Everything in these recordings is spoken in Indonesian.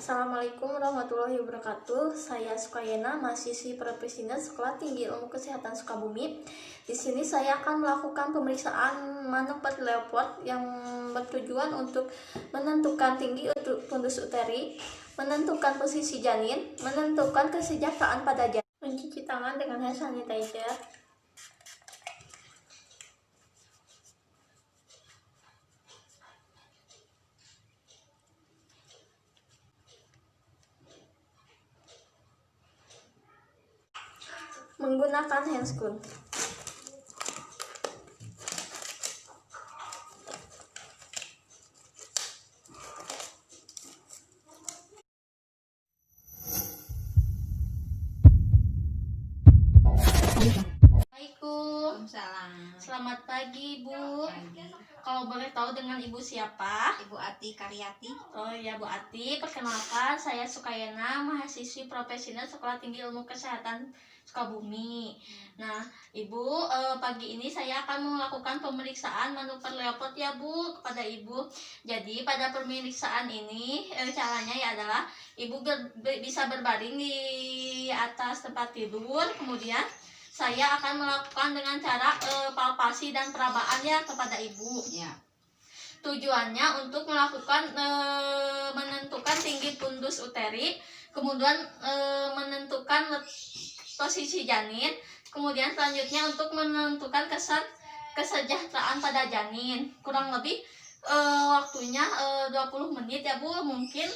Assalamualaikum warahmatullahi wabarakatuh. Saya Sukayena, mahasiswi Profesinya Sekolah Tinggi Ilmu Kesehatan Sukabumi. Di sini saya akan melakukan pemeriksaan manuver Leopard yang bertujuan untuk menentukan tinggi fundus uteri, menentukan posisi janin, menentukan kesejahteraan pada janin. Mencuci tangan dengan hand sanitizer. Menggunakan handscoon. Assalamualaikum. Selamat pagi, Bu. Kalau boleh tahu dengan Ibu siapa? Ibu Ati Karyati. Oh ya, Bu Ati. Perkenalkan, saya Sukayena, mahasiswi Profesinya Sekolah Tinggi Ilmu Kesehatan Sukabumi. Nah, Ibu, pagi ini saya akan melakukan pemeriksaan manuver Leopard ya, Bu, kepada Ibu. Jadi, pada pemeriksaan ini caranya ya adalah Ibu bisa berbaring di atas tempat tidur, kemudian saya akan melakukan dengan cara palpasi dan perabaan ya kepada Ibu. Ya. Tujuannya untuk melakukan menentukan tinggi fundus uteri, kemudian menentukan posisi janin, kemudian selanjutnya untuk menentukan kesejahteraan pada janin. Kurang lebih waktunya 20 menit ya, Bu. Mungkin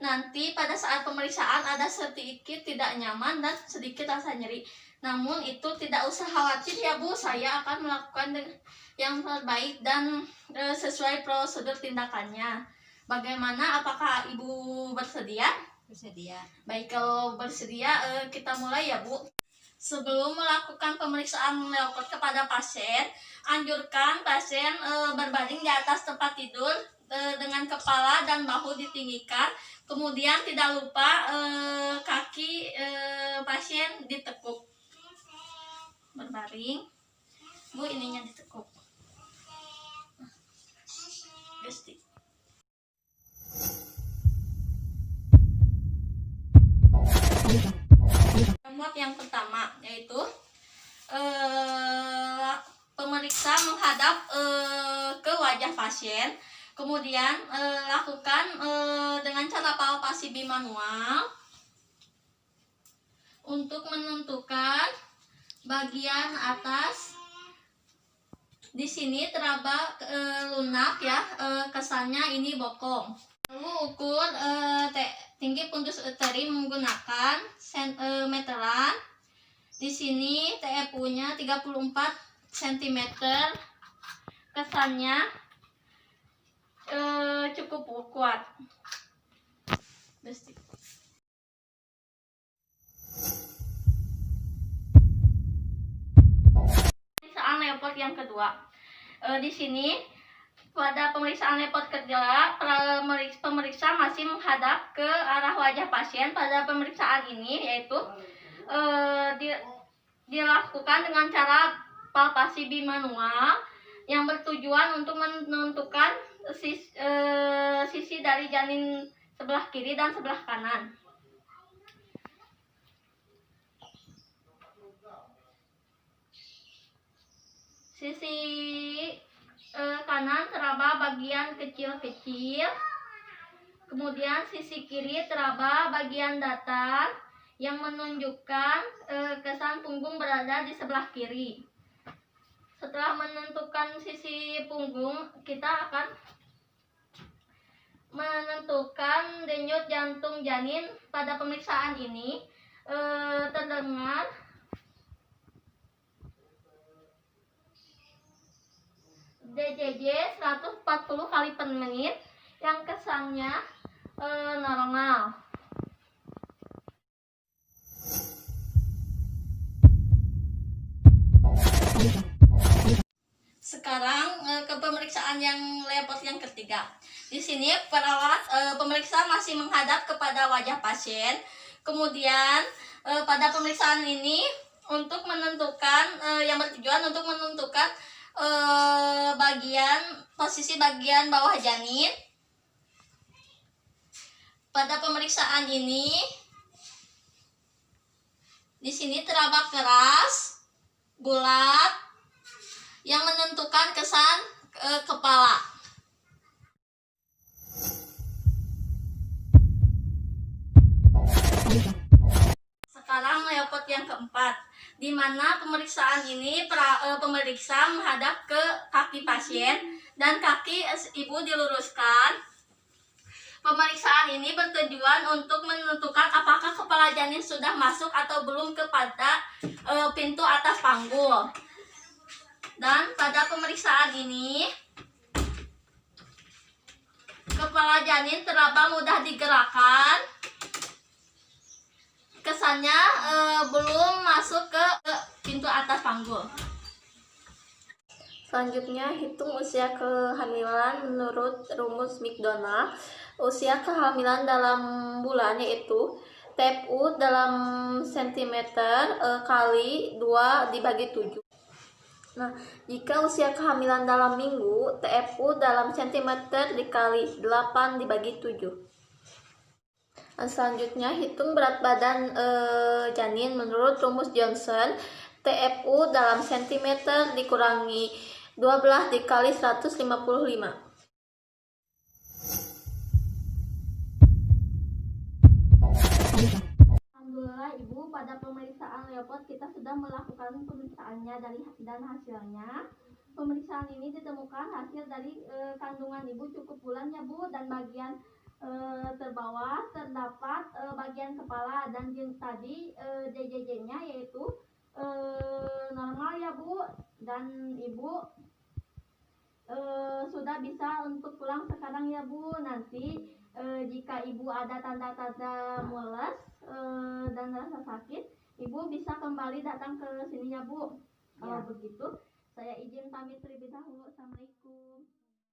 nanti pada saat pemeriksaan ada sedikit tidak nyaman dan sedikit rasa nyeri. Namun itu tidak usah khawatir ya, Bu. Saya akan melakukan yang terbaik dan sesuai prosedur tindakannya. Bagaimana? Apakah Ibu bersedia? Bersedia. Baik, kalau bersedia kita mulai ya, Bu. Sebelum melakukan pemeriksaan Leopard kepada pasien, anjurkan pasien berbaring di atas tempat tidur dengan kepala dan bahu ditinggikan. Kemudian tidak lupa kaki pasien ditekuk. Berbaring, Bu, ininya ditekuk. Gesti. Nomor yang pertama yaitu pemeriksa menghadap ke wajah pasien, kemudian lakukan dengan cara palpasi bimanual untuk menentukan bagian atas. Di sini teraba lunak ya, kesannya ini bokong. Lalu ukur tinggi fundus uteri menggunakan meteran. Di sini TFU-nya 34 cm. Kesannya cukup kuat. Pemeriksaan Leopard yang kedua. Di sini pada pemeriksaan Leopard kedua, pemeriksa masih menghadap ke arah wajah pasien. Pada pemeriksaan ini yaitu dilakukan dengan cara palpasi bimanual yang bertujuan untuk menentukan sisi dari janin sebelah kiri dan sebelah kanan. Sisi kanan teraba bagian kecil-kecil, kemudian sisi kiri teraba bagian datar yang menunjukkan kesan punggung berada di sebelah kiri. Setelah menentukan sisi punggung, kita akan menentukan denyut jantung janin. Pada pemeriksaan ini terdengar DJJ 140 kali per menit yang kesannya normal. sekarang ke pemeriksaan yang repot yang ketiga. Di sini perawat pemeriksa masih menghadap kepada wajah pasien. Kemudian pada pemeriksaan ini untuk menentukan yang bertujuan untuk menentukan posisi bagian bawah janin. Pada pemeriksaan ini di sini teraba keras, bulat, yang menentukan kesan kepala. Sekarang repot yang keempat, di mana pemeriksaan ini pemeriksa menghadap ke kaki pasien dan kaki ibu diluruskan. Pemeriksaan ini bertujuan untuk menentukan apakah kepala janin sudah masuk atau belum kepada pintu atas panggul. Dan pada pemeriksaan ini kepala janin teraba mudah digerakkan. Kesannya belum masuk ke pintu atas panggul. Selanjutnya, hitung usia kehamilan menurut rumus McDonald. Usia kehamilan dalam bulan yaitu TFU dalam sentimeter kali 2 dibagi 7. Nah, jika usia kehamilan dalam minggu, TFU dalam sentimeter dikali 8 dibagi 7. Selanjutnya, hitung berat badan janin menurut rumus Johnson. TFU dalam sentimeter dikurangi 12 dikali 155. Alhamdulillah Ibu, pada pemeriksaan repot kita sudah melakukan pemeriksaannya dan hasilnya. Pemeriksaan ini ditemukan hasil dari kandungan Ibu cukup bulan ya Bu, dan bagian terbawah terdapat bagian kepala, dan tadi JJJ-nya yaitu normal ya Bu, dan Ibu sudah bisa untuk pulang sekarang ya Bu. Nanti jika Ibu ada tanda-tanda mules dan rasa sakit, Ibu bisa kembali datang ke sini ya Bu. Kalau begitu, saya izin pamit terlebih dahulu. Assalamualaikum.